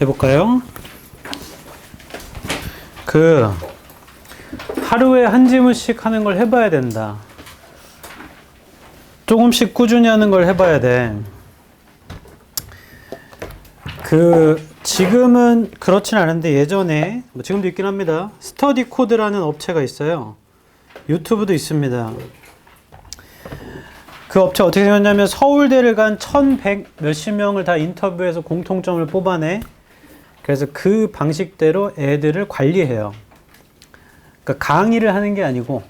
해볼까요? 하루에 한 지문씩 하는 걸 해봐야 된다. 조금씩 꾸준히 하는 걸 해봐야 돼. 지금은 그렇진 않은데 예전에, 지금도 있긴 합니다. 스터디 코드라는 업체가 있어요. 유튜브도 있습니다. 그 업체 어떻게 생겼냐면 서울대를 간 1100 몇십 명을 다 인터뷰해서 공통점을 뽑아내. 그래서 그 방식대로 애들을 관리해요. 그러니까 강의를 하는 게 아니고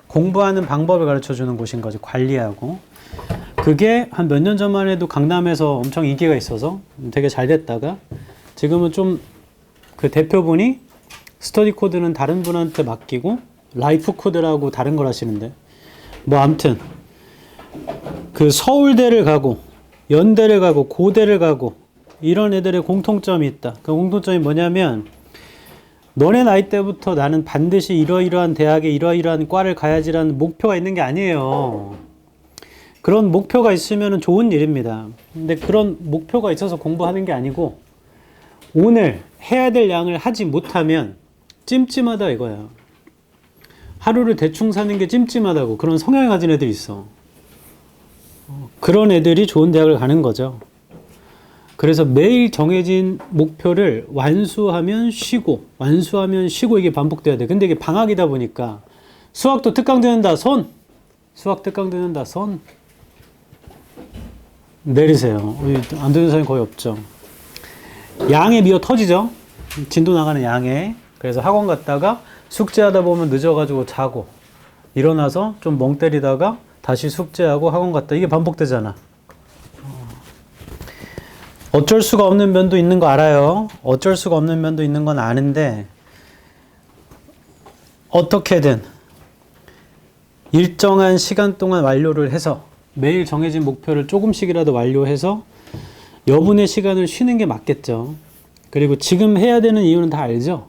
공부하는 방법을 가르쳐 주는 곳인 거지, 관리하고. 그게 한 몇 년 전만 해도 강남에서 엄청 인기가 있어서 되게 잘 됐다가 지금은 좀 그 대표분이 스터디 코드는 다른 분한테 맡기고 라이프 코드라고 다른 걸 하시는데, 뭐 아무튼 그 서울대를 가고 연대를 가고 고대를 가고 이런 애들의 공통점이 있다. 그 공통점이 뭐냐면, 너네 나이 때부터 나는 반드시 이러이러한 대학에 이러이러한 과를 가야지라는 목표가 있는 게 아니에요. 그런 목표가 있으면 좋은 일입니다. 근데 그런 목표가 있어서 공부하는 게 아니고 오늘 해야 될 양을 하지 못하면 찜찜하다 이거야. 하루를 대충 사는 게 찜찜하다고. 그런 성향을 가진 애들이 있어. 그런 애들이 좋은 대학을 가는 거죠. 그래서 매일 정해진 목표를 완수하면 쉬고 완수하면 쉬고 이게 반복돼야 돼. 근데 이게 방학이다 보니까 수학도 특강 듣는다 손, 수학 특강 듣는다 손 내리세요. 안 듣는 사람이 거의 없죠. 양에 미어 터지죠. 진도 나가는 양에. 그래서 학원 갔다가 숙제하다 보면 늦어가지고 자고 일어나서 좀 멍 때리다가 다시 숙제하고 학원 갔다. 이게 반복되잖아. 어쩔 수가 없는 면도 있는 거 알아요. 어쩔 수가 없는 면도 있는 건 아는데 어떻게든 일정한 시간 동안 완료를 해서 매일 정해진 목표를 조금씩이라도 완료해서 여분의 시간을 쉬는 게 맞겠죠. 그리고 지금 해야 되는 이유는 다 알죠.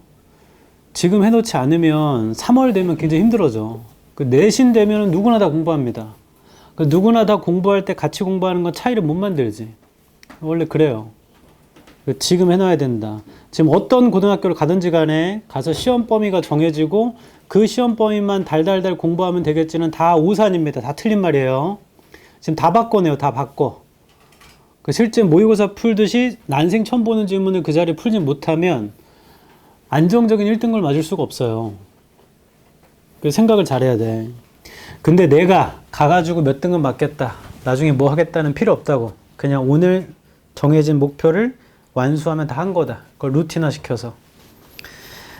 지금 해놓지 않으면 3월 되면 굉장히 힘들어져. 내신 되면 누구나 다 공부합니다. 누구나 다 공부할 때 같이 공부하는 건 차이를 못 만들지. 원래 그래요. 지금 해놔야 된다. 지금 어떤 고등학교를 가든지 간에 가서 시험 범위가 정해지고 그 시험 범위만 달달달 공부하면 되겠지는 다 오산입니다. 다 틀린 말이에요. 지금 다 바꿔내요. 다 바꿔. 실제 모의고사 풀듯이 난생 처음 보는 질문을 그 자리에 풀지 못하면 안정적인 1등급을 맞을 수가 없어요. 그래서 생각을 잘해야 돼. 근데 내가 가가지고 몇 등급 맞겠다, 나중에 뭐 하겠다는 필요 없다고. 그냥 오늘 정해진 목표를 완수하면 다 한 거다. 그걸 루틴화 시켜서.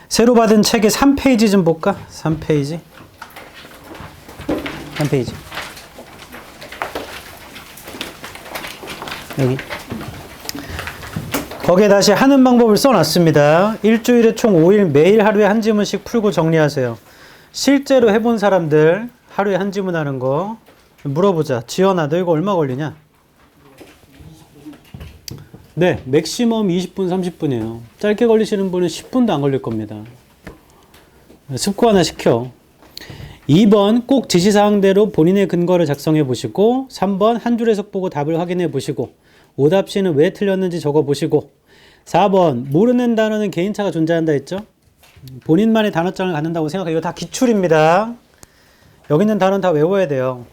새로 받은 책의 3페이지 좀 볼까? 3페이지. 3페이지. 여기. 거기에 다시 하는 방법을 써놨습니다. 일주일에 총 5일 매일 하루에 한 지문씩 풀고 정리하세요. 실제로 해본 사람들 하루에 한 지문 하는 거 물어보자. 지연아, 너 이거 얼마 걸리냐? 네, 맥시멈 20분, 30분이에요. 짧게 걸리시는 분은 10분도 안 걸릴 겁니다. 습관화 시켜. 2번, 꼭 지시사항대로 본인의 근거를 작성해 보시고, 3번, 한 줄 해석 보고 답을 확인해 보시고, 오답시는 왜 틀렸는지 적어 보시고, 4번, 모르는 단어는 개인차가 존재한다 했죠? 본인만의 단어장을 갖는다고 생각해요. 이거 다 기출입니다. 여기 있는 단어는 다 외워야 돼요.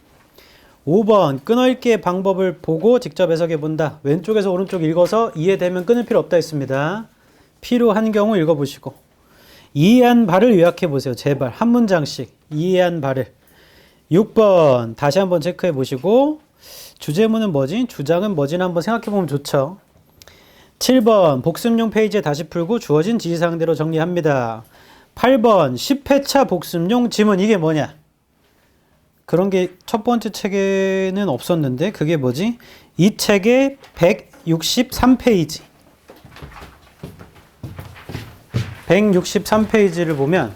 5번, 끊어읽기의 방법을 보고 직접 해석해 본다. 왼쪽에서 오른쪽 읽어서 이해되면 끊을 필요 없다 했습니다. 필요한 경우 읽어보시고. 이해한 바를 요약해 보세요. 제발 한 문장씩 이해한 바를. 6번, 다시 한번 체크해 보시고 주제문은 뭐지? 주장은 뭐지는 한번 생각해 보면 좋죠. 7번, 복습용 페이지에 다시 풀고 주어진 지시사항대로 정리합니다. 8번, 10회차 복습용 지문. 이게 뭐냐? 그런 게 첫 번째 책에는 없었는데 그게 뭐지? 이 책의 163페이지. 163페이지를 보면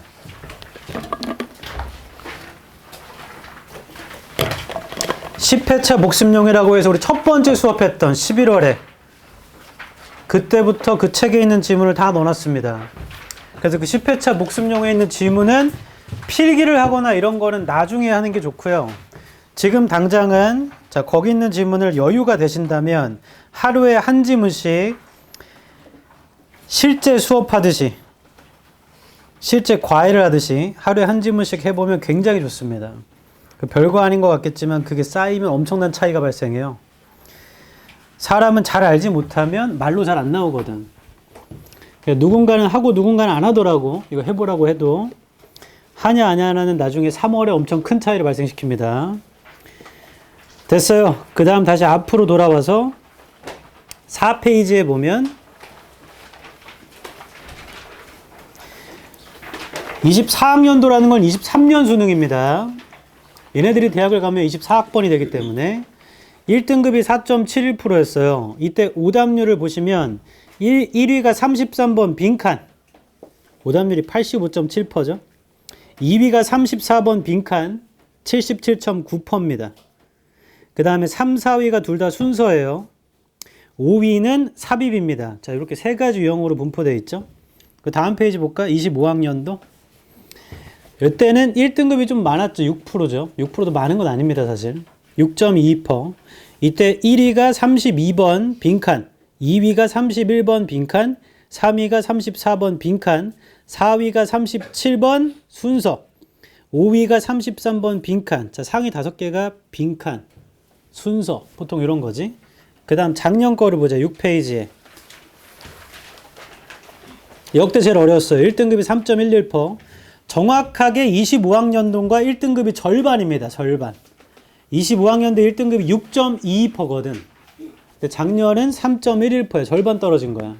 10회차 복습용이라고 해서 우리 첫 번째 수업했던 11월에 그때부터 그 책에 있는 지문을 다 넣어놨습니다. 그래서 그 10회차 복습용에 있는 지문은 필기를 하거나 이런 거는 나중에 하는 게 좋고요. 지금 당장은 자 거기 있는 지문을 여유가 되신다면 하루에 한 지문씩 실제 수업하듯이, 실제 과외를 하듯이 하루에 한 지문씩 해보면 굉장히 좋습니다. 별거 아닌 것 같겠지만 그게 쌓이면 엄청난 차이가 발생해요. 사람은 잘 알지 못하면 말로 잘 안 나오거든. 누군가는 하고 누군가는 안 하더라고. 이거 해보라고 해도 하냐 안 하냐는 나중에 3월에 엄청 큰 차이를 발생시킵니다. 됐어요. 그 다음 다시 앞으로 돌아와서 4페이지에 보면 24학년도라는 건 23년 수능입니다. 얘네들이 대학을 가면 24학번이 되기 때문에 1등급이 4.71%였어요. 이때 오답률을 보시면 1위가 33번 빈칸. 오답률이 85.7%죠. 2위가 34번 빈칸. 77.9%입니다. 그 다음에 3, 4위가 둘 다 순서예요. 5위는 삽입입니다. 자, 이렇게 세 가지 유형으로 분포되어 있죠. 그 다음 페이지 볼까? 25학년도. 이때는 1등급이 좀 많았죠. 6%죠. 6%도 많은 건 아닙니다, 사실. 6.22%. 이때 1위가 32번 빈칸, 2위가 31번 빈칸, 3위가 34번 빈칸, 4위가 37번 순서, 5위가 33번 빈칸. 자, 상위 5개가 빈칸, 순서. 보통 이런 거지. 그 다음 작년 거를 보자. 6페이지에. 역대 제일 어려웠어요. 1등급이 3.11%. 정확하게 25학년도가 1등급이 절반입니다. 절반. 25학년도 1등급이 6.22%거든. 근데 작년은 3.11%야. 절반 떨어진 거야.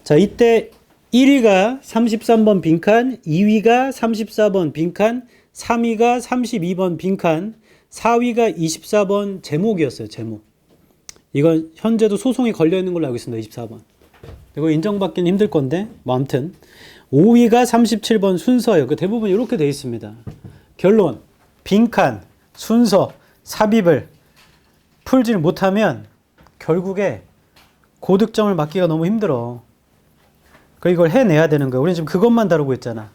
자, 이때 1위가 33번 빈칸, 2위가 34번 빈칸, 3위가 32번 빈칸, 4위가 24번 제목이었어요. 제목. 이건 현재도 소송이 걸려 있는 걸로 알고 있습니다. 24번. 이거 인정받기는 힘들 건데 뭐 아무튼 5위가 37번 순서예요. 그 대부분 이렇게 돼 있습니다. 결론, 빈칸, 순서, 삽입을 풀지 못하면 결국에 고득점을 맞기가 너무 힘들어. 그리고 이걸 해내야 되는 거야. 우리는 지금 그것만 다루고 있잖아.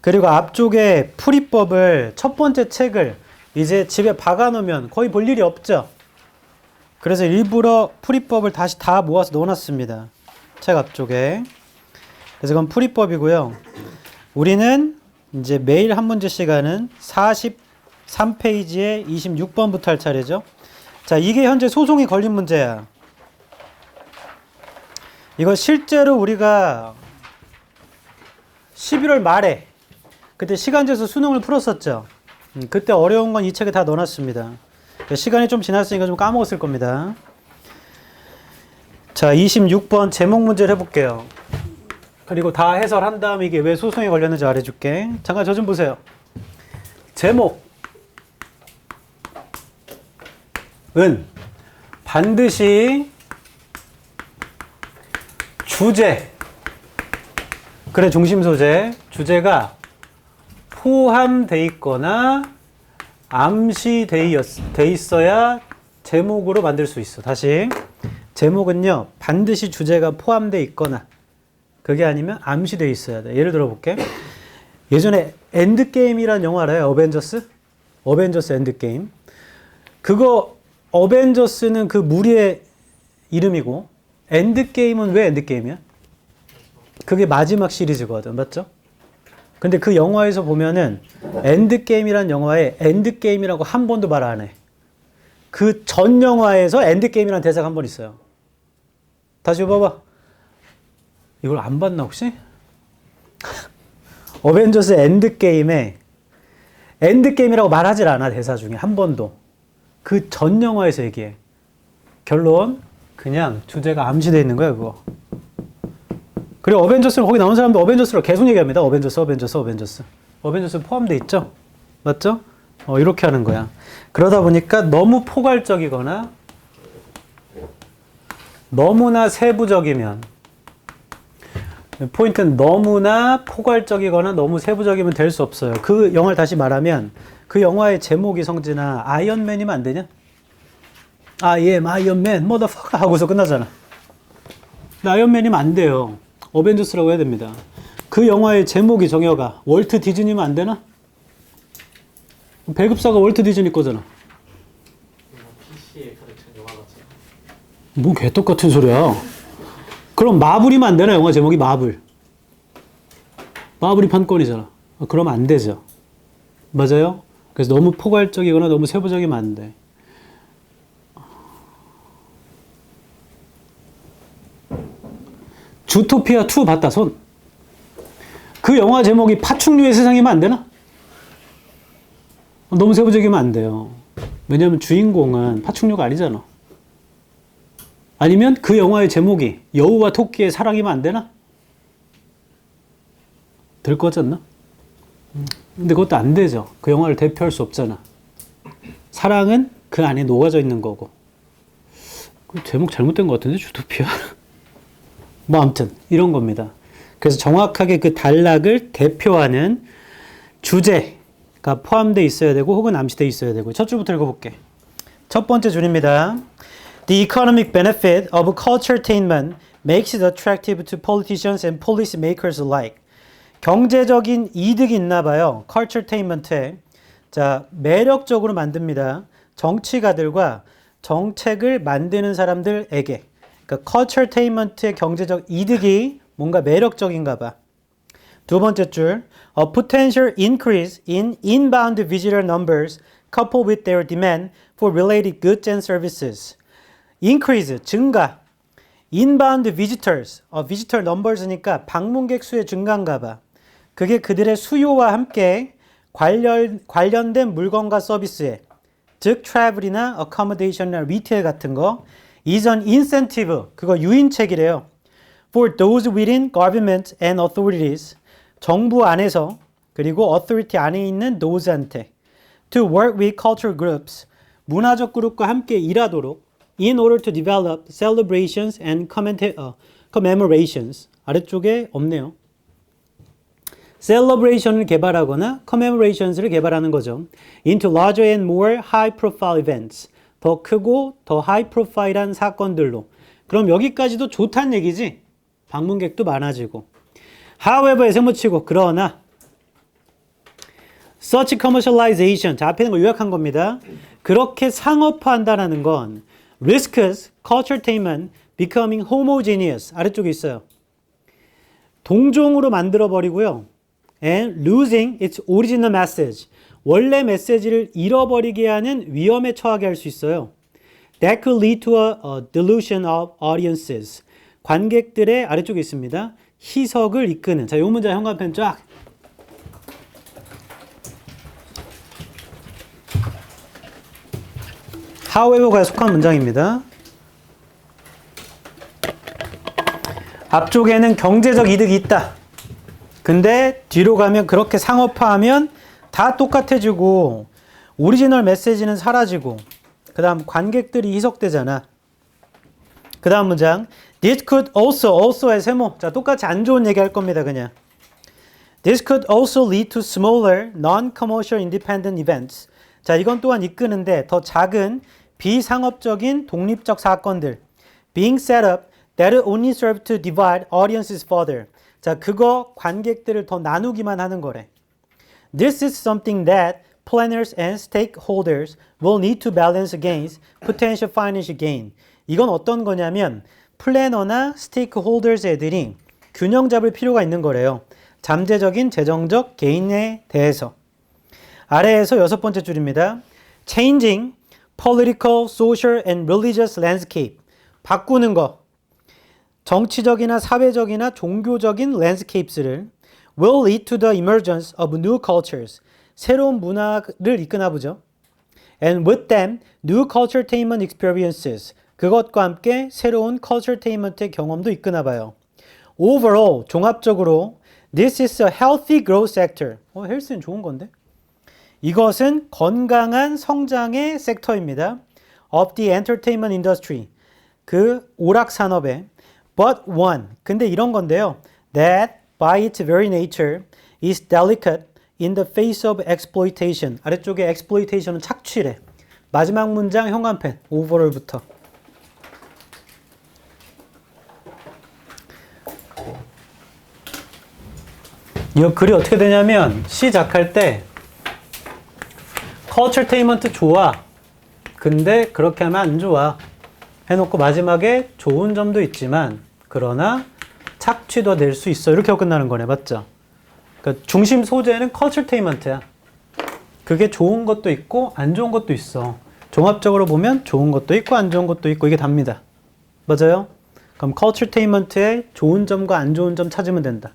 그리고 앞쪽에 풀이법을 첫 번째 책을 이제 집에 박아놓으면 거의 볼 일이 없죠. 그래서 일부러 풀이법을 다시 다 모아서 넣어놨습니다. 책 앞쪽에. 그래서 그건 풀이법이고요. 우리는 이제 매일 한 문제 시간은 43페이지에 26번부터 할 차례죠. 자, 이게 현재 소송이 걸린 문제야. 이거 실제로 우리가 11월 말에 그때 시간제에서 수능을 풀었었죠. 그때 어려운 건 이 책에 다 넣어놨습니다. 시간이 좀 지났으니까 좀 까먹었을 겁니다. 자, 26번 제목 문제를 해볼게요. 그리고 다 해설한 다음에 이게 왜 소송에 걸렸는지 알려줄게. 잠깐 저 좀 보세요. 제목은 반드시 주제, 그래 중심 소재, 주제가 포함되어 있거나 암시되어 있어야 제목으로 만들 수 있어. 다시 제목은요 반드시 주제가 포함되어 있거나 그게 아니면 암시되어 있어야 돼. 예를 들어 볼게. 예전에 엔드게임이란 영화 알아요? 어벤져스 엔드게임. 그거 어벤져스는 그 무리의 이름이고 엔드게임은 왜 엔드게임이야? 그게 마지막 시리즈거든. 맞죠? 근데 그 영화에서 보면은 엔드게임이란 영화에 엔드게임이라고 한 번도 말 안 해. 그 전 영화에서 엔드게임이라는 대사가 한 번 있어요. 다시 봐봐. 이걸 안 봤나 혹시? 어벤져스 엔드게임에 엔드게임이라고 말하질 않아. 대사 중에 한 번도. 그 전 영화에서 얘기해. 결론 그냥 주제가 암시되어 있는 거야 그거. 그리고 어벤져스를 거기 나온 사람도 어벤져스로 계속 얘기합니다. 어벤져스 포함되어 있죠? 맞죠? 이렇게 하는 거야. 그러다 보니까 너무 포괄적이거나 너무나 세부적이면, 포인트는 너무나 포괄적이거나 너무 세부적이면 될 수 없어요. 그 영화를 다시 말하면 그 영화의 제목이 성진아 아이언맨이면 안 되냐? I am 아이언맨 motherfucker 하고서 끝나잖아. 아이언맨이면 안 돼요. 어벤져스라고 해야 됩니다. 그 영화의 제목이 정여가 월트 디즈니면 안 되나? 배급사가 월트 디즈니 거잖아. PC에 가르친 영화 같잖아. 뭐 개떡같은 소리야. 그럼 마블이면 안 되나? 영화 제목이 마블. 마블이 판권이잖아. 그러면 안 되죠. 맞아요? 그래서 너무 포괄적이거나 너무 세부적이면 안 돼. 주토피아 2 봤다, 손. 그 영화 제목이 파충류의 세상이면 안 되나? 너무 세부적이면 안 돼요. 왜냐면 주인공은 파충류가 아니잖아. 아니면 그 영화의 제목이 여우와 토끼의 사랑이면 안 되나? 될 것 같지 않나? 근데 그것도 안 되죠. 그 영화를 대표할 수 없잖아. 사랑은 그 안에 녹아져 있는 거고. 그 제목 잘못된 것 같은데, 주토피아? 뭐 아무튼 이런 겁니다. 그래서 정확하게 그 단락을 대표하는 주제가 포함되어 있어야 되고 혹은 암시되어 있어야 되고. 첫 줄부터 읽어볼게. 첫 번째 줄입니다. The economic benefit of culturetainment makes it attractive to politicians and policymakers alike. 경제적인 이득이 있나 봐요. culturetainment에. 자, 매력적으로 만듭니다. 정치가들과 정책을 만드는 사람들에게. 그러니까 culturetainment의 경제적 이득이 뭔가 매력적인가 봐. 두 번째 줄. A potential increase in inbound visitor numbers coupled with their demand for related goods and services. increase, 증가. inbound visitors, visitor numbers니까 방문객 수의 증가인가 봐. 그게 그들의 수요와 함께 관련된 물건과 서비스에, 즉 travel이나 accommodation이나 retail 같은 거, is an incentive, 그거 유인책이래요. for those within government and authorities, 정부 안에서 그리고 authority 안에 있는 those한테 to work with cultural groups, 문화적 그룹과 함께 일하도록 in order to develop celebrations and commemorations. 아래쪽에 없네요. celebration을 개발하거나 commemorations를 개발하는 거죠. into larger and more high profile events. 더 크고 더 high profile한 사건들로. 그럼 여기까지도 좋다는 얘기지. 방문객도 많아지고. however, 세모치고 그러나 such commercialization. 자, 앞에 있는 거 요약한 겁니다. 그렇게 상업화한다는 건 risks culturetainment becoming homogeneous. 아래쪽에 있어요. 동종으로 만들어버리고요. and losing its original message. 원래 메시지를 잃어버리게 하는 위험에 처하게 할 수 있어요. That could lead to a delusion of audiences. 관객들의 아래쪽에 있습니다. 희석을 이끄는. 자, 요 문장 현관펜 쫙. however가 속한 문장입니다. 앞쪽에는 경제적 이득이 있다. 근데 뒤로 가면 그렇게 상업화하면 다 똑같아지고 오리지널 메시지는 사라지고 그 다음 관객들이 희석되잖아. 그 다음 문장 This could also의 세모. 자, 똑같이 안 좋은 얘기 할 겁니다. 그냥 This could also lead to smaller non-commercial independent events. 자, 이건 또한 이끄는데 더 작은 비상업적인 독립적 사건들 being set up that only serve to divide audiences further. 자, 그거 관객들을 더 나누기만 하는 거래. This is something that planners and stakeholders will need to balance against potential financial gain. 이건 어떤 거냐면 플래너나 스테이크홀더스 애들이 균형 잡을 필요가 있는 거래요. 잠재적인 재정적 개인에 대해서. 아래에서 여섯 번째 줄입니다. Changing political, social and religious landscape. 바꾸는 거. 정치적이나 사회적이나 종교적인 랜드스케이프를 will lead to the emergence of new cultures. 새로운 문화를 이끄나 보죠. And with them, new culturetainment experiences. 그것과 함께 새로운 culturetainment의 경험도 이끄나 봐요. Overall, 종합적으로 this is a healthy growth sector. 헬스는 좋은 건데. 이것은 건강한 성장의 섹터입니다. Of the entertainment industry. 그 오락 산업에. But one. 근데 이런 건데요. That by its very nature is delicate in the face of exploitation. 아래쪽에 exploitation은 착취래. 마지막 문장 현관펜. overall부터. 이 글이 어떻게 되냐면 시작할 때 culturetainment 좋아. 근데 그렇게 하면 안 좋아. 해놓고 마지막에 좋은 점도 있지만 그러나 착취도 될 수 있어. 이렇게 하고 끝나는 거네. 맞죠? 그러니까 중심 소재는 culturetainment야. 그게 좋은 것도 있고 안 좋은 것도 있어. 종합적으로 보면 좋은 것도 있고 안 좋은 것도 있고 이게 답니다. 맞아요? 그럼 culturetainment의 좋은 점과 안 좋은 점 찾으면 된다.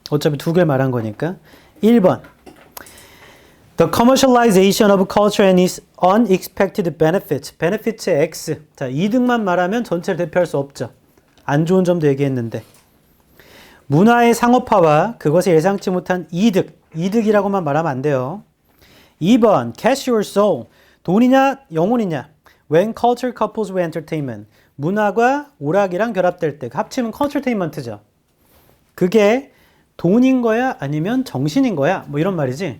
어차피 두 개 말한 거니까. 1번. The commercialization of culture and its unexpected benefits. benefits의 X. 자, 이득만 말하면 전체를 대표할 수 없죠. 안 좋은 점도 얘기했는데. 문화의 상업화와 그것을 예상치 못한 이득. 이득이라고만 말하면 안 돼요. 2번. Catch your soul. 돈이냐 영혼이냐. When culture couples with entertainment. 문화가 오락이랑 결합될 때 합치면 culturetainment죠. 그게 돈인 거야 아니면 정신인 거야 뭐 이런 말이지.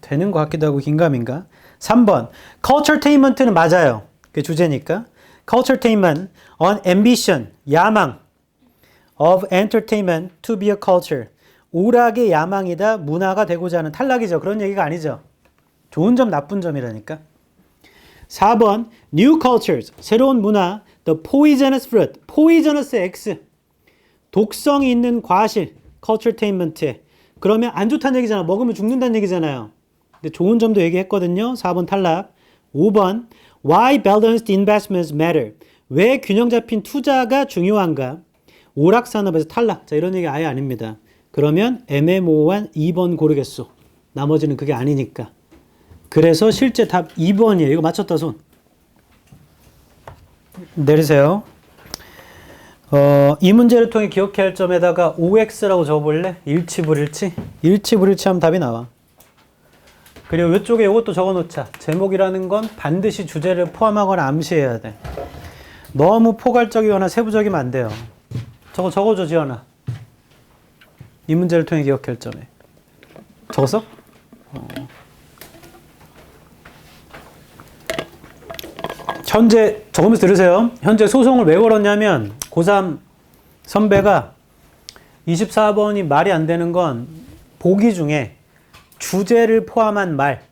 되는 것 같기도 하고 긴가민가. 3번 culturetainment는 맞아요. 그게 주제니까. culturetainment on ambition 야망 of entertainment to be a culture 오락의 야망이다 문화가 되고자 하는 탈락이죠. 그런 얘기가 아니죠. 좋은 점 나쁜 점이라니까. 4번 new cultures 새로운 문화 the poisonous fruit poisonous X 독성이 있는 과실 culturetainment에 그러면 안 좋다는 얘기잖아. 먹으면 죽는다는 얘기잖아요. 근데 좋은 점도 얘기했거든요. 4번 탈락. 5번 why balanced investments matter 왜 균형 잡힌 투자가 중요한가. 오락산업에서 탈락. 자 이런 얘기 아예 아닙니다. 그러면 애매모호한 2번 고르겠소. 나머지는 그게 아니니까. 그래서 실제 답 2번이에요. 이거 맞췄다 손. 내리세요. 이 문제를 통해 기억해야 할 점에다가 OX라고 적어볼래? 일치불일치? 일치불일치 하면 답이 나와. 그리고 이쪽에 이것도 적어놓자. 제목이라는 건 반드시 주제를 포함하거나 암시해야 돼. 너무 포괄적이거나 세부적이면 안 돼요. 저거 적어줘 지연아. 이 문제를 통해 기억할 점에. 적었어? 현재 적으면서 들으세요. 현재 소송을 왜 걸었냐면 고3 선배가 24번이 말이 안 되는 건 보기 중에 주제를 포함한 말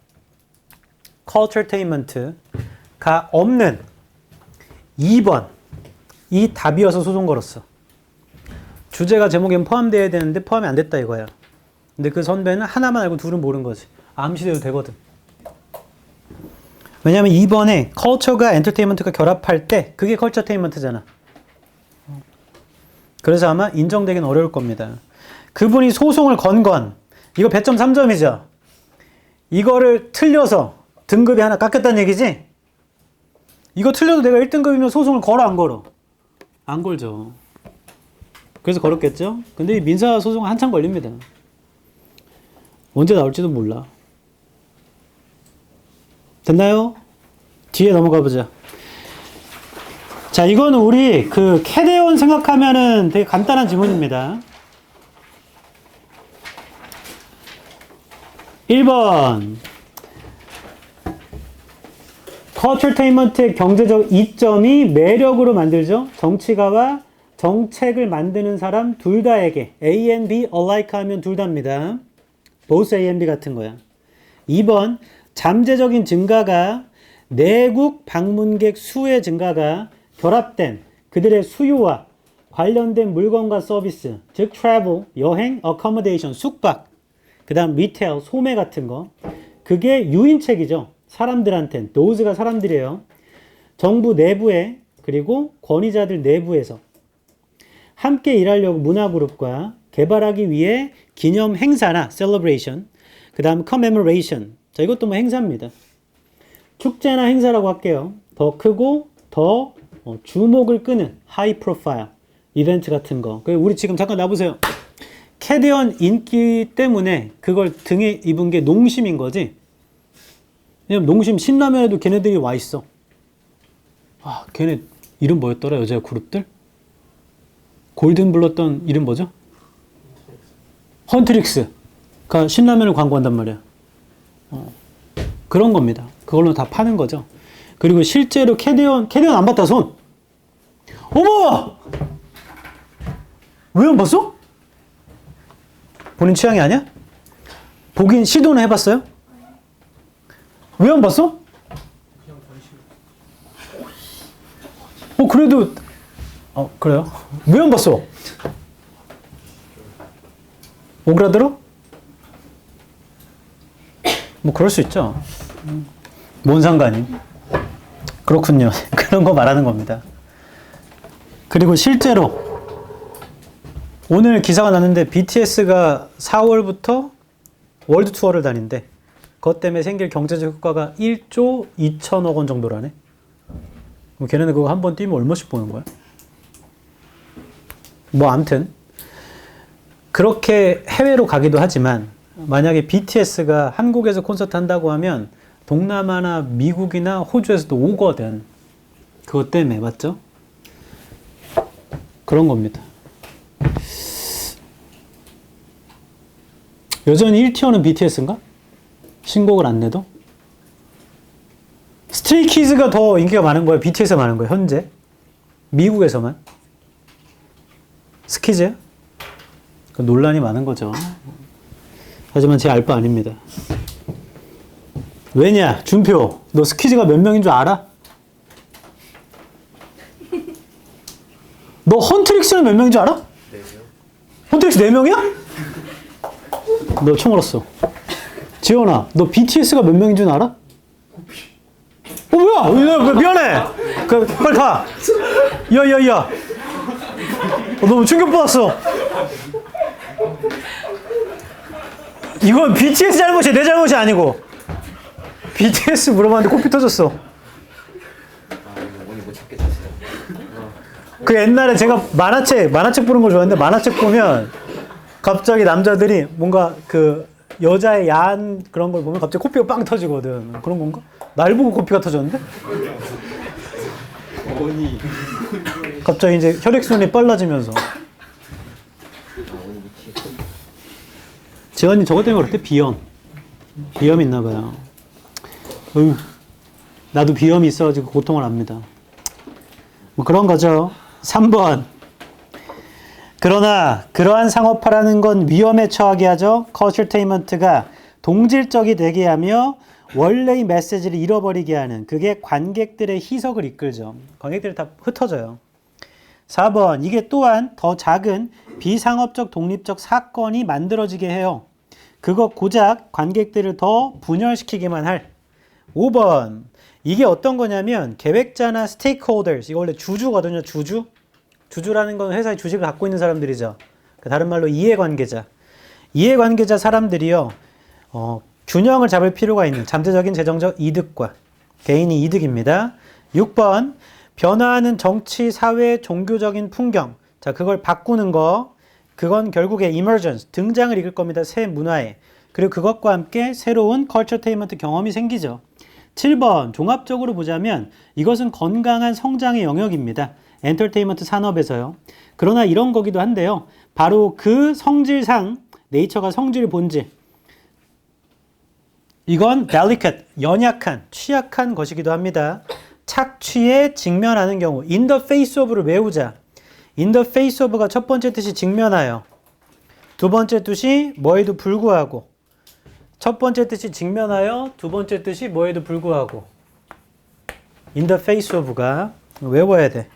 culturetainment가 없는 2번 이 답이어서 소송 걸었어. 주제가 제목에 포함되어야 되는데 포함이 안 됐다 이거야. 근데 그 선배는 하나만 알고 둘은 모르는 거지. 암시돼도 되거든. 왜냐면 2번에 culture가 entertainment가 결합할 때 그게 culturetainment잖아. 그래서 아마 인정되긴 어려울 겁니다. 그분이 소송을 건 건 이거 배점 3점이죠. 이거를 틀려서 등급이 하나 깎였다는 얘기지? 이거 틀려도 내가 1등급이면 소송을 걸어 안 걸어? 안 걸죠. 그래서 걸었겠죠? 근데 이 민사소송은 한참 걸립니다. 언제 나올지도 몰라. 됐나요? 뒤에 넘어가 보자. 자, 이거는 우리 그 캐대온 생각하면은 되게 간단한 지문입니다. 1번. culturetainment의 경제적 이점이 매력으로 만들죠. 정치가와 정책을 만드는 사람 둘 다에게 A and B alike 하면 둘 다입니다. both A and B 같은 거야. 2번. 잠재적인 증가가 내국 방문객 수의 증가가 결합된 그들의 수요와 관련된 물건과 서비스, 즉 travel, 여행, accommodation, 숙박, 그 다음 retail, 소매 같은 거. 그게 유인책이죠. 사람들한텐. those가 사람들이에요. 정부 내부에 그리고 권위자들 내부에서 함께 일하려고 문화그룹과 개발하기 위해 기념 행사나 celebration, 그 다음 commemoration. 자, 이것도 뭐 행사입니다. 축제나 행사라고 할게요. 더 크고 더 주목을 끄는 high profile 이벤트 같은 거. 우리 지금 잠깐 놔보세요. 캐대언 인기 때문에 그걸 등에 입은 게 농심인 거지. 왜냐면 농심 신라면에도 걔네들이 와 있어. 아, 걔네 이름 뭐였더라? 여자 그룹들? 골든 불렀던 이름 뭐죠? 헌트릭스가 신라면을 광고한단 말이야. 그런 겁니다. 그걸로 다 파는 거죠. 그리고 실제로 캐대언 안 봤다 손. 어머! 왜 안 봤어? 본인 취향이 아니야? 보긴 시도는 해봤어요? 왜 안 봤어? 그래도 그래요? 왜 안 봤어? 오그라들어? 뭐 그럴 수 있죠. 뭔 상관이? 그렇군요. 그런 거 말하는 겁니다. 그리고 실제로 오늘 기사가 났는데 BTS가 4월부터 월드 투어를 다닌대. 그것 때문에 생길 경제적 효과가 1조 2천억 원 정도라네. 그럼 걔네는 그거 한 번 뛰면 얼마씩 보는 거야? 뭐 아무튼 그렇게 해외로 가기도 하지만 만약에 BTS가 한국에서 콘서트 한다고 하면 동남아나 미국이나 호주에서도 오거든. 그것 때문에 맞죠? 그런 겁니다. 여전히 1티어는 BTS인가? 신곡을 안 내도? 스트레이키즈가 더 인기가 많은 거야? BTS가 많은 거야? 현재? 미국에서만? 스키즈? 논란이 많은 거죠. 하지만 제 알 바 아닙니다. 왜냐? 준표, 너 스키즈가 몇 명인 줄 알아? 너 헌트릭스는 몇 명인 줄 알아? 4명. 헌트릭스 4명이야? 너 총 알았어. 지원아, 너 BTS가 몇 명인 줄 알아? 뭐야? 미안해. 빨리 가. 야. 너무 충격받았어. 이건 BTS 잘못이야. 내 잘못이 아니고. BTS 물어봤는데 코피 터졌어. 그 옛날에 제가 만화책 보는 거 좋아했는데 만화책 보면 갑자기 남자들이 뭔가 그 여자의 야한 그런 걸 보면 갑자기 코피가 빵 터지거든. 그런 건가? 날 보고 코피가 터졌는데? 갑자기 이제 혈액순환이 빨라지면서. 지원이 저것 때문에 그랬대? 비염 있나 봐요. 나도 비염이 있어가지고 고통을 압니다. 뭐 그런 거죠. 3번. 그러나 그러한 상업화라는 건 위험에 처하게 하죠. 커셔테인먼트가 동질적이 되게 하며 원래의 메시지를 잃어버리게 하는, 그게 관객들의 희석을 이끌죠. 관객들이 다 흩어져요. 4번. 이게 또한 더 작은 비상업적 독립적 사건이 만들어지게 해요. 그거 고작 관객들을 더 분열시키기만 할. 5번. 이게 어떤 거냐면 계획자나 스테이크홀더스, 이거 원래 주주거든요. 주주라는 건 회사의 주식을 갖고 있는 사람들이죠. 다른 말로 이해관계자 사람들이요. 균형을 잡을 필요가 있는 잠재적인 재정적 이득과 개인의 이득입니다. 6번. 변화하는 정치, 사회, 종교적인 풍경. 자, 그걸 바꾸는 거. 그건 결국에 emergence, 등장을 이끌 겁니다. 새 문화에. 그리고 그것과 함께 새로운 컬처테인먼트 경험이 생기죠. 7번. 종합적으로 보자면 이것은 건강한 성장의 영역입니다. 엔터테인먼트 산업에서요. 그러나 이런 거기도 한데요. 바로 그 성질상, 네이처가 성질 본질. 이건 delicate, 연약한, 취약한 것이기도 합니다. 착취에 직면하는 경우. in the face of를 외우자. in the face of가 첫 번째 뜻이 직면하여. 두 번째 뜻이 뭐에도 불구하고. 첫 번째 뜻이 직면하여, 두 번째 뜻이 뭐에도 불구하고. in the face of가 외워야 돼.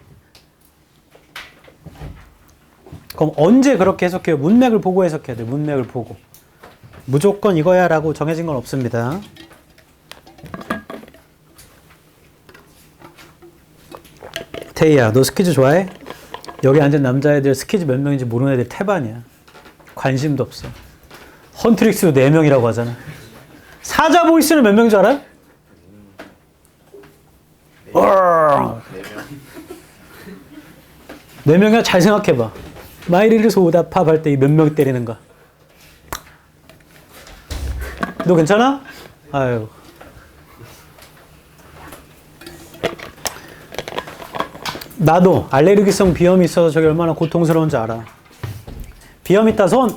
그럼 언제 그렇게 해석해요? 문맥을 보고 해석해야 돼. 문맥을 보고. 무조건 이거야 라고 정해진 건 없습니다. 태희야, 너 스키즈 좋아해? 여기 앉은 남자애들 스키즈 몇 명인지 모르는 애들 태반이야. 관심도 없어. 헌트릭스도 4명이라고 하잖아. 사자 보이스는 몇 명인 줄 알아요? 4명이야? 잘 생각해봐. 마이리를 소다팝 할 때 몇 명 때리는 거. 너 괜찮아? 아유. 나도 알레르기성 비염이 있어서 저게 얼마나 고통스러운지 알아. 비염 있다 손.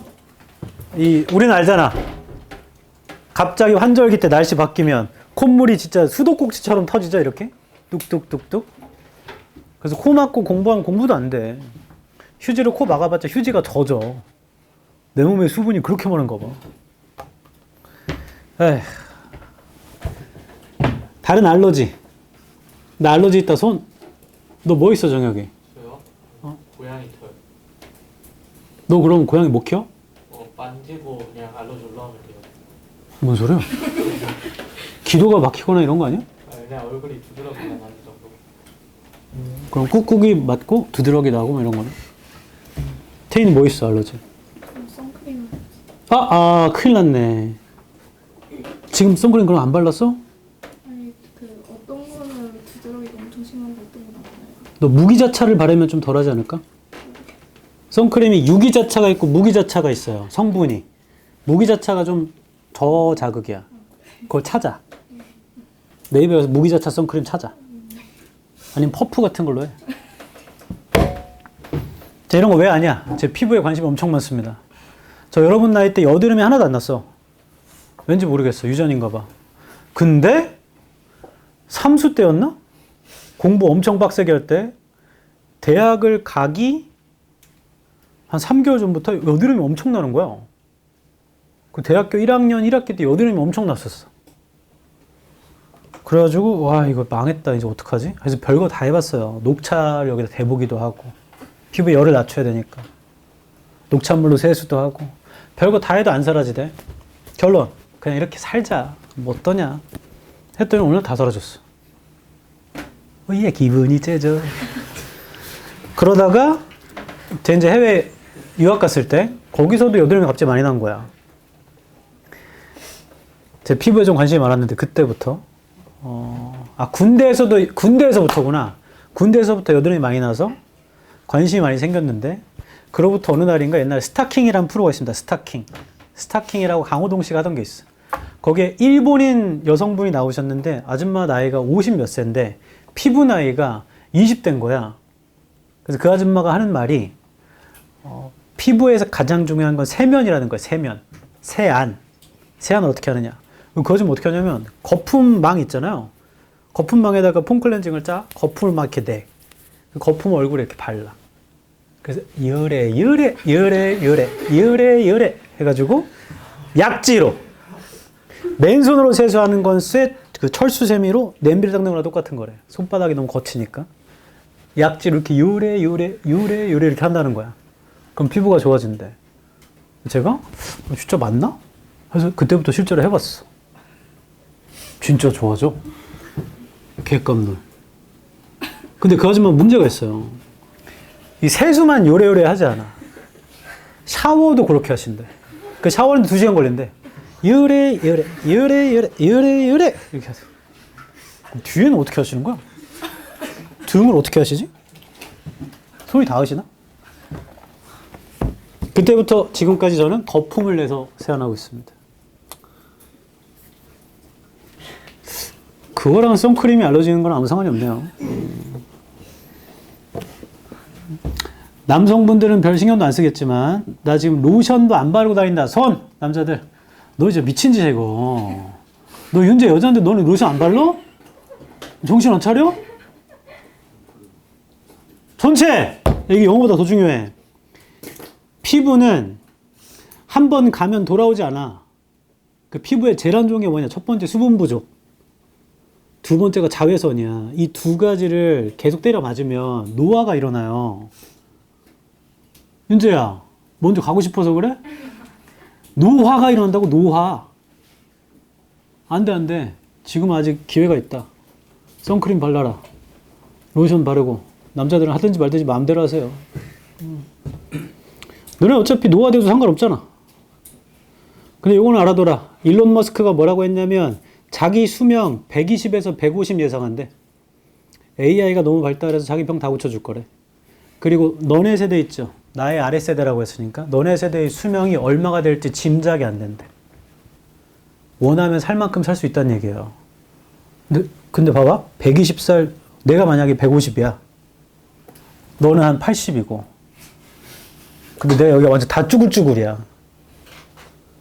우리는 알잖아. 갑자기 환절기 때 날씨 바뀌면 콧물이 진짜 수도꼭지처럼 터지죠, 이렇게? 뚝뚝뚝뚝. 그래서 코 막고 공부하면 공부도 안 돼. 휴지로 코 막아봤자 휴지가 젖어. 내 몸에 수분이 그렇게 많은가 봐. 에휴. 다른 알러지. 나 알러지 있다 손. 너 뭐 있어 정혁이? 저요? 고양이 털. 너 그럼 고양이 못 키워? 만지고 그냥 알러지 올라오면 돼요. 뭔 소리야? 기도가 막히거나 이런 거 아니야? 그냥 얼굴이 두드러기가 나는 정도. 그럼 꾹꾹이 맞고 두드러기 나고 뭐 이런 거는? 태인이 뭐 있어 알러지? 선크림. 큰일 났네. 지금 선크림 그럼 안 발랐어? 아니 그 어떤 거는 두드러기가 엄청 심한데 어떤 건 안 나요. 너 무기자차를 바르면 좀 덜하지 않을까? 선크림이 유기자차가 있고 무기자차가 있어요. 성분이. 무기자차가 좀 저자극이야. 그걸 찾아. 네이버에서 무기자차 선크림 찾아. 아니면 퍼프 같은 걸로 해. 자, 이런 거 왜 아냐? 제 피부에 관심이 엄청 많습니다. 저 여러분 나이 때 여드름이 하나도 안 났어. 왠지 모르겠어. 유전인가 봐. 근데 3수 때였나? 공부 엄청 빡세게 할 때 대학을 가기 한 3개월 전부터 여드름이 엄청 나는 거야. 그 대학교 1학년 1학기 때 여드름이 엄청 났었어. 그래가지고 와 이거 망했다 이제 어떡하지? 그래서 별거 다 해봤어요. 녹차를 여기다 대보기도 하고 피부에 열을 낮춰야 되니까 녹차물로 세수도 하고 별거 다 해도 안 사라지대. 결론 그냥 이렇게 살자 뭐 어떠냐 했더니 오늘 다 사라졌어. 예 기분이 째져. 그러다가 제 이제 해외 유학 갔을 때 거기서도 여드름이 갑자기 많이 난 거야. 제 피부에 좀 관심이 많았는데 그때부터 군대에서부터구나. 군대에서부터 여드름이 많이 나서 관심이 많이 생겼는데 그로부터 어느 날인가 옛날에 스타킹이라는 프로가 있습니다. 스타킹이라고 강호동 씨가 하던 게 있어. 거기에 일본인 여성분이 나오셨는데 아줌마 나이가 50 몇 세인데 피부 나이가 20대인 거야. 그래서 그 아줌마가 하는 말이 피부에서 가장 중요한 건 세면이라는 거야. 세안. 세안을 어떻게 하느냐. 그거 좀 어떻게 하냐면 거품망 있잖아요. 거품망에다가 폼클렌징을 짜 거품을 막 이렇게 내. 그 거품 얼굴에 이렇게 발라. 그래서 열에 해가지고 약지로 맨손으로 세수하는 건 그 철수세미로 냄비를 닦는 거랑 똑같은 거래. 손바닥이 너무 거치니까 약지로 이렇게 요래 이렇게 한다는 거야. 그럼 피부가 좋아진대. 제가 진짜 맞나? 그래서 그때부터 실제로 해봤어. 진짜 좋아져. 개깜놀. 근데 그 아줌마 문제가 있어요. 이 세수만 요래요래 하지 않아. 샤워도 그렇게 하신대. 그 샤워하는데 2시간 걸린대. 요래 이렇게 하세요. 뒤에는 어떻게 하시는 거야? 등을 어떻게 하시지? 손이 닿으시나? 그때부터 지금까지 저는 거품을 내서 세안하고 있습니다. 그거랑 선크림이 알러지는 건 아무 상관이 없네요. 남성분들은 별 신경도 안 쓰겠지만 나 지금 로션도 안 바르고 다닌다. 남자들 너 이제 미친 짓이야 이거. 너 윤재 여자인데 너는 로션 안 발라? 정신 안 차려? 전체! 이게 영어보다 더 중요해. 피부는 한 번 가면 돌아오지 않아. 그 피부의 제일 안 좋은 게 뭐냐? 첫 번째 수분 부족. 두 번째가 자외선이야. 이 두 가지를 계속 때려 맞으면 노화가 일어나요. 윤재야, 먼저 가고 싶어서 그래? 노화가 일어난다고, 노화. 안 돼. 지금 아직 기회가 있다. 선크림 발라라. 로션 바르고. 남자들은 하든지 말든지 마음대로 하세요. 너네 어차피 노화돼도 상관없잖아. 근데 이거는 알아둬라. 일론 머스크가 뭐라고 했냐면 자기 수명 120에서 150 예상한대. AI가 너무 발달해서 자기 병 다 고쳐줄 거래. 그리고 너네 세대 있죠. 나의 아래 세대라고 했으니까 너네 세대의 수명이 얼마가 될지 짐작이 안 된대. 원하면 살 만큼 살 수 있다는 얘기예요. 근데 봐봐. 120살 내가 만약에 150이야. 너는 한 80이고. 근데 내가 여기 완전 다 쭈글쭈글이야.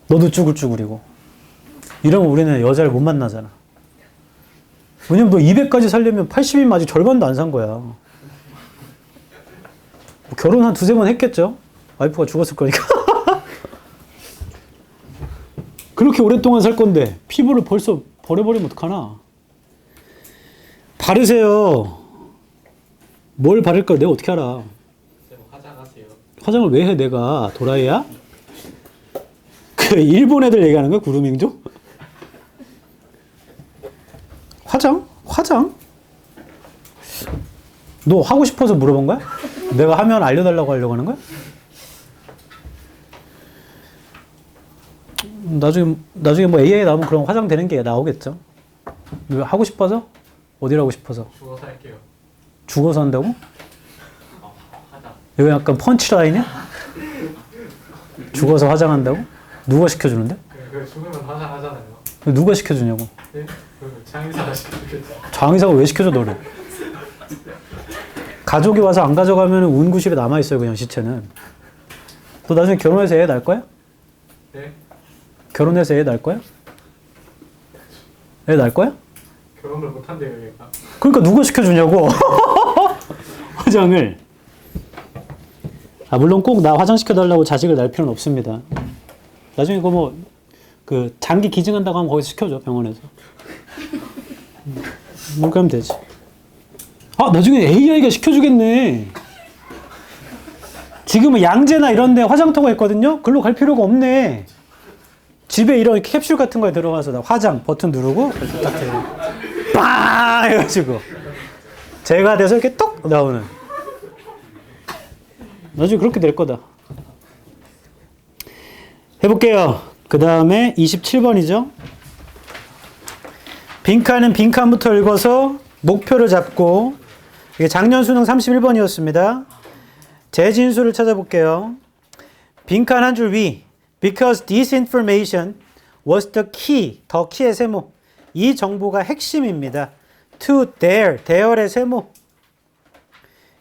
너도 쭈글쭈글이고. 이러면 우리는 여자를 못 만나잖아. 왜냐면 너 200까지 살려면 80이면 아직 절반도 안 산 거야. 뭐 결혼 한 2-3번 했겠죠? 와이프가 죽었을 거니까. 그렇게 오랫동안 살 건데 피부를 벌써 버려버리면 어떡하나. 바르세요. 뭘 바를까 내가 어떻게 알아. 화장을 왜 해, 내가? 도라이야? 그, 일본 애들 얘기하는 거야? 구루밍조? 화장? 화장? 너 하고 싶어서 물어본 거야? 내가 하면 알려달라고 하려고 하는 거야? 나중에 뭐 AI 나오면 그런 화장되는 게 나오겠죠. 왜 하고 싶어서? 어디로 하고 싶어서? 죽어서 할게요. 죽어서 한다고? 하자. 이거 약간 펀치라인이야? 죽어서 화장한다고? 누가 시켜주는데? 그 죽으면 화장하잖아요. 누가 시켜주냐고? 네? 그 장의사가 시켜주겠죠. 장의사가 왜 시켜줘 너를? 가족이 와서 안 가져가면 운구실에 남아있어요 그냥 시체는. 너 나중에 결혼해서 애 낳을 거야? 네? 결혼해서 애 낳을 거야? 애 낳을 거야? 결혼을 못한대요 얘가. 그러니까 누가 시켜주냐고. 화장을. 물론 꼭 나 화장시켜달라고 자식을 낳을 필요는 없습니다. 나중에 그거 뭐 그 장기 기증한다고 하면 거기서 시켜줘 병원에서. 뭐 그러면 되지. 나중에 AI가 시켜주겠네. 지금은 양재나 이런 데 화장터가 있거든요. 글로 갈 필요가 없네. 집에 이런 캡슐 같은 거에 들어가서 나 화장 버튼 누르고 딱 해. 빵! 해가지고 제가 돼서 이렇게 똑 나오는. 나중에 그렇게 될 거다. 해볼게요. 그 다음에 27번이죠. 빈칸은 빈칸부터 읽어서 목표를 잡고, 이게 작년 수능 31번이었습니다. 재진수를 찾아볼게요. 빈칸 한 줄 위. Because this information was the key. 더 키의 세모. 이 정보가 핵심입니다. To their의 세모.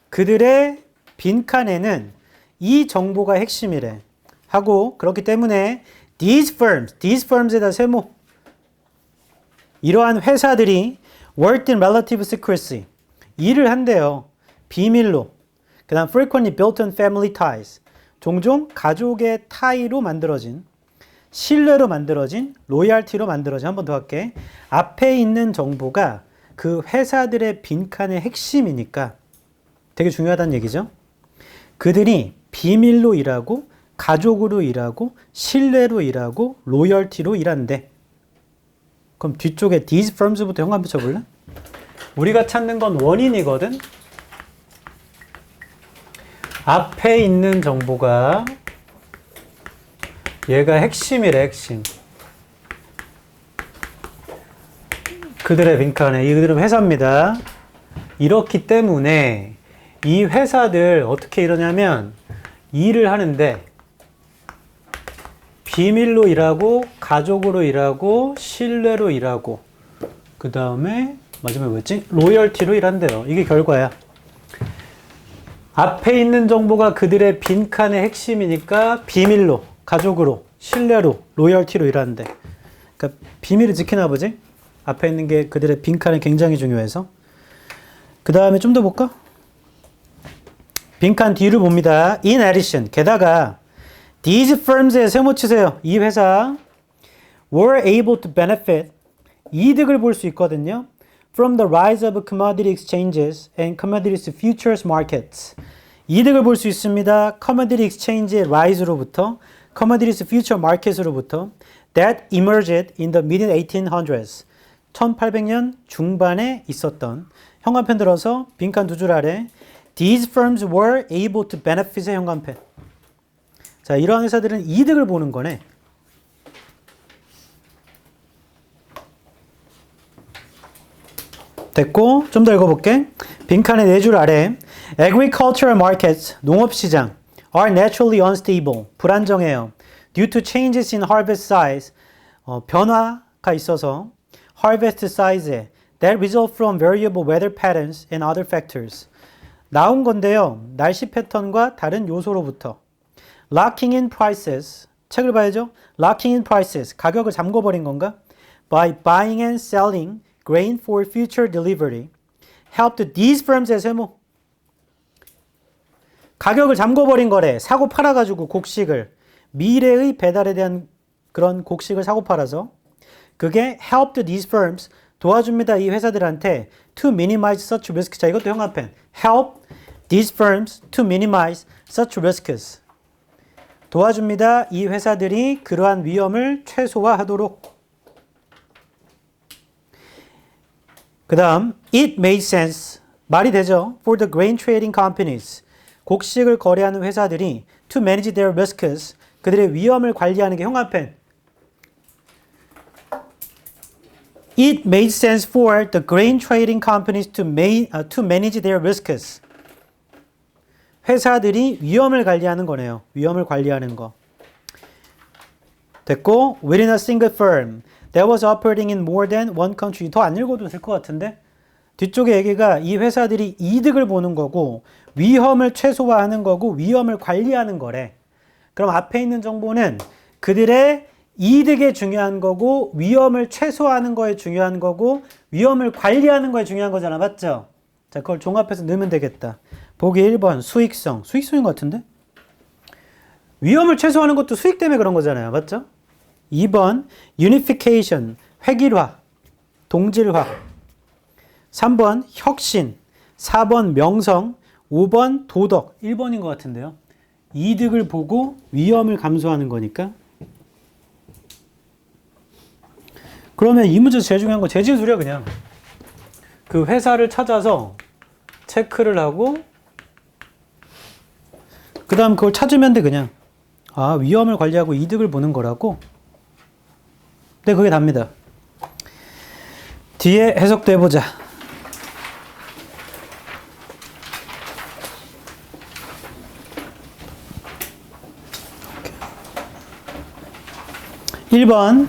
그들의 빈칸에는 이 정보가 핵심이래. 하고, 그렇기 때문에 these firms에다 세모. 이러한 회사들이 worked in relative secrecy. 일을 한대요. 비밀로. 그 다음 frequently built on family ties. 종종 가족의 타이로 만들어진, 신뢰로 만들어진, 로얄티로 만들어진. 한 번 더 할게. 앞에 있는 정보가 그 회사들의 빈칸의 핵심이니까 되게 중요하다는 얘기죠. 그들이 비밀로 일하고, 가족으로 일하고, 신뢰로 일하고, 로열티로 일한대. 그럼 뒤쪽에 these firms부터 형 한번 쳐볼래? 우리가 찾는 건 원인이거든. 앞에 있는 정보가 얘가 핵심이래, 핵심. 그들의 빈칸에 이들은 회사입니다. 이렇기 때문에 이 회사들 어떻게 이러냐면 일을 하는데 비밀로 일하고, 가족으로 일하고, 신뢰로 일하고, 그 다음에 마지막에 뭐였지? 로열티로 일한대요. 이게 결과야. 앞에 있는 정보가 그들의 빈칸의 핵심이니까 비밀로, 가족으로, 신뢰로, 로열티로 일하는데. 그러니까 비밀을 지키나 보지? 앞에 있는 게 그들의 빈칸이 굉장히 중요해서. 그 다음에 좀 더 볼까? 빈칸 뒤를 봅니다. In addition, 게다가 these firms에 세모 치세요. 이 회사 were able to benefit, 이득을 볼 수 있거든요. From the rise of commodity exchanges and commodities futures markets. 이득을 볼 수 있습니다. commodity exchange의 rise로부터, commodities future market으로부터 that emerged in the mid 1800s. 1800년 중반에 있었던. 현관펜 들어서 빈칸 두 줄 아래 these firms were able to benefit의 현관펜. 자, 이러한 회사들은 이득을 보는 거네. 됐고, 좀 더 읽어볼게. 빈칸의 네 줄 아래 agricultural markets, 농업시장 are naturally unstable, 불안정해요. due to changes in harvest size, 변화가 있어서 harvest size에 that result from variable weather patterns and other factors. 나온 건데요. 날씨 패턴과 다른 요소로부터 locking in prices, 책을 봐야죠. locking in prices, 가격을 잠궈버린 건가? by buying and selling grain for future delivery helped these firms의 세모. 가격을 잠궈버린 거래. 사고 팔아가지고 곡식을, 미래의 배달에 대한 그런 곡식을 사고 팔아서 그게 helped these firms, 도와줍니다. 이 회사들한테 to minimize such risk. 자, 이것도 형광펜. help these firms to minimize such risks. 도와줍니다. 이 회사들이 그러한 위험을 최소화하도록. 그 다음, it made sense. 말이 되죠. For the grain trading companies. 곡식을 거래하는 회사들이 to manage their risks. 그들의 위험을 관리하는 게 형광펜. It made sense for the grain trading companies to manage their risks. 회사들이 위험을 관리하는 거네요. 위험을 관리하는 거. 됐고, within a single firm that was operating in more than one country. 더 안 읽어도 될 것 같은데? 뒤쪽에 얘기가 이 회사들이 이득을 보는 거고 위험을 최소화하는 거고 위험을 관리하는 거래. 그럼 앞에 있는 정보는 그들의 이득에 중요한 거고 위험을 최소화하는 거에 중요한 거고 위험을 관리하는 거에 중요한 거잖아. 맞죠? 자, 그걸 종합해서 넣으면 되겠다. 보기 1번 수익성. 수익성인 것 같은데? 위험을 최소화하는 것도 수익 때문에 그런 거잖아요. 맞죠? 2번 unification. 획일화. 동질화. 3번 혁신. 4번 명성. 5번 도덕. 1번인 것 같은데요. 이득을 보고 위험을 감소하는 거니까. 그러면 이 문제에서 제일 중요한 건 재진술이야. 그냥 그 회사를 찾아서 체크를 하고 그 다음 그걸 찾으면 돼. 그냥 아, 위험을 관리하고 이득을 보는 거라고. 네, 그게 답니다. 뒤에 해석도 해보자. 오케이. 1번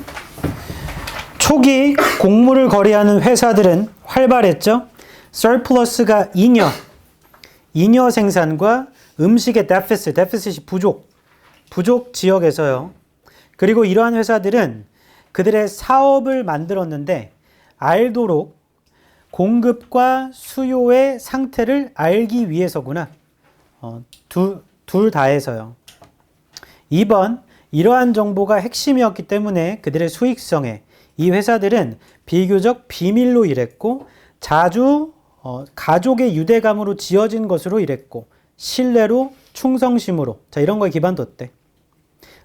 초기 곡물을 거래하는 회사들은 활발했죠. surplus가 잉여 생산과 음식의 deficit이 부족 지역에서요. 그리고 이러한 회사들은 그들의 사업을 만들었는데 알도록 공급과 수요의 상태를 알기 위해서구나. 둘 다에서요. 2번 이러한 정보가 핵심이었기 때문에 그들의 수익성에 이 회사들은 비교적 비밀로 일했고 자주 가족의 유대감으로 지어진 것으로 일했고 신뢰로 충성심으로 자 이런 거에 기반뒀대.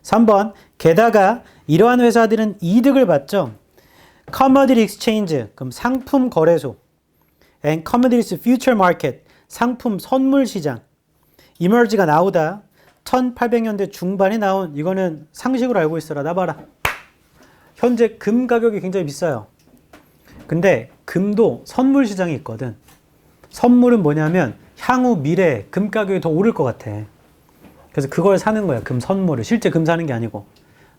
3번 게다가 이러한 회사들은 이득을 받죠. Commodity Exchange 그럼 상품 거래소 and Commodities Future Market 상품 선물 시장 emerge가 나오다 1800년대 중반에 나온 이거는 상식으로 알고 있어라. 나 봐라. 현재 금 가격이 굉장히 비싸요. 근데 금도 선물 시장이 있거든. 선물은 뭐냐면 향후 미래에 금 가격이 더 오를 것 같아. 그래서 그걸 사는 거야. 금 선물을. 실제 금 사는 게 아니고.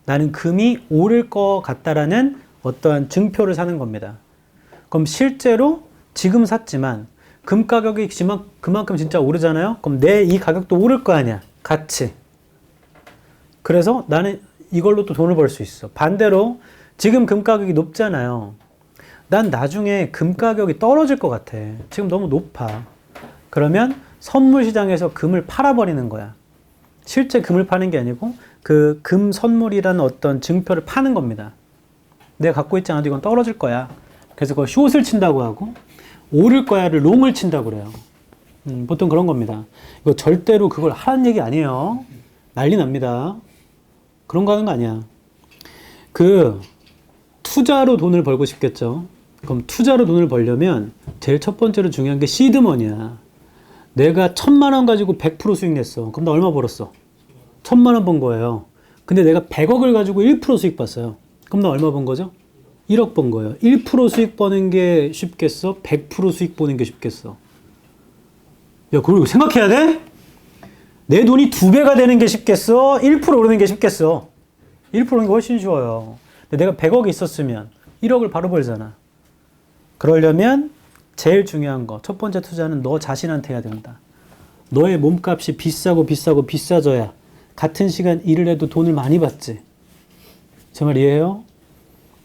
나는 금이 오를 것 같다라는 어떠한 증표를 사는 겁니다. 그럼 실제로 지금 샀지만 금 가격이 그만큼 진짜 오르잖아요. 그럼 내 이 가격도 오를 거 아니야. 같이. 그래서 나는 이걸로 또 돈을 벌 수 있어. 반대로 지금 금 가격이 높잖아요. 난 나중에 금 가격이 떨어질 것 같아. 지금 너무 높아. 그러면 선물 시장에서 금을 팔아버리는 거야. 실제 금을 파는 게 아니고 그 금 선물이라는 어떤 증표를 파는 겁니다. 내가 갖고 있지 않아도 이건 떨어질 거야. 그래서 그걸 숏을 친다고 하고 오를 거야를 롱을 친다고 그래요. 보통 그런 겁니다. 이거 절대로 그걸 하라는 얘기 아니에요. 난리 납니다. 그런 거 하는 거 아니야. 그 투자로 돈을 벌고 싶겠죠. 그럼 투자로 돈을 벌려면 제일 첫 번째로 중요한 게 시드머니야. 내가 1000만 원 가지고 100% 수익 냈어. 그럼 나 얼마 벌었어? 1000만 원 번 거예요. 근데 내가 100억을 가지고 1% 수익 봤어요. 그럼 나 얼마 번 거죠? 1억 번 거예요. 1% 수익 버는 게 쉽겠어? 100% 수익 보는 게 쉽겠어? 야, 그걸 생각해야 돼? 내 돈이 2배가 되는 게 쉽겠어? 1% 오르는 게 쉽겠어? 1% 오르는 게 훨씬 쉬워요. 근데 내가 100억이 있었으면 1억을 바로 벌잖아. 그러려면 제일 중요한 거, 첫 번째 투자는 너 자신한테 해야 된다. 너의 몸값이 비싸져야 같은 시간 일을 해도 돈을 많이 받지. 제 말 이해해요?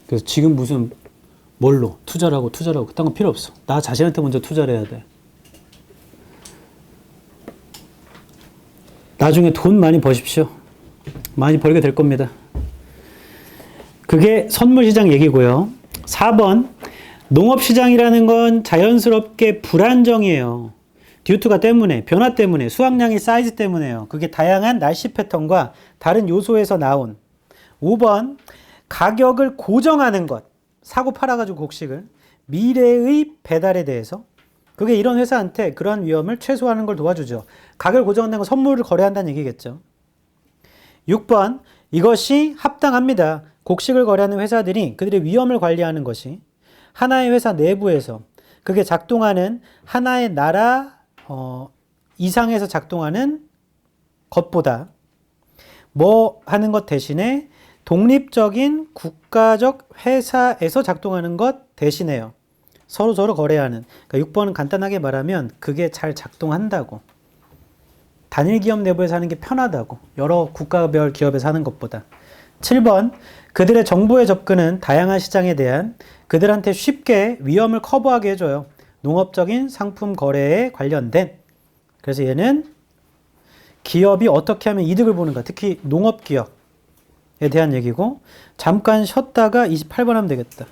그래서 지금 무슨 뭘로 투자를 하고 그딴 거 필요 없어. 나 자신한테 먼저 투자를 해야 돼. 나중에 돈 많이 버십시오. 많이 벌게 될 겁니다. 그게 선물시장 얘기고요. 4번 농업시장이라는 건 자연스럽게 불안정이에요. 듀투가 때문에, 변화 때문에, 수확량의 사이즈 때문에요. 그게 다양한 날씨 패턴과 다른 요소에서 나온. 5번, 가격을 고정하는 것. 사고 팔아가지고 곡식을. 미래의 배달에 대해서. 그게 이런 회사한테 그러한 위험을 최소화하는 걸 도와주죠. 가격을 고정한다는 건 선물을 거래한다는 얘기겠죠. 6번, 이것이 합당합니다. 곡식을 거래하는 회사들이 그들의 위험을 관리하는 것이 하나의 회사 내부에서 그게 작동하는 하나의 나라 이상에서 작동하는 것보다 뭐 하는 것 대신에 독립적인 국가적 회사에서 작동하는 것 대신에요. 서로 거래하는. 그러니까 6번은 간단하게 말하면 그게 잘 작동한다고. 단일 기업 내부에서 하는 게 편하다고. 여러 국가별 기업에서 하는 것보다. 7번, 그들의 정보의 접근은 다양한 시장에 대한 그들한테 쉽게 위험을 커버하게 해줘요. 농업적인 상품 거래에 관련된. 그래서 얘는 기업이 어떻게 하면 이득을 보는가. 특히 농업기업에 대한 얘기고 잠깐 쉬었다가 28번 하면 되겠다.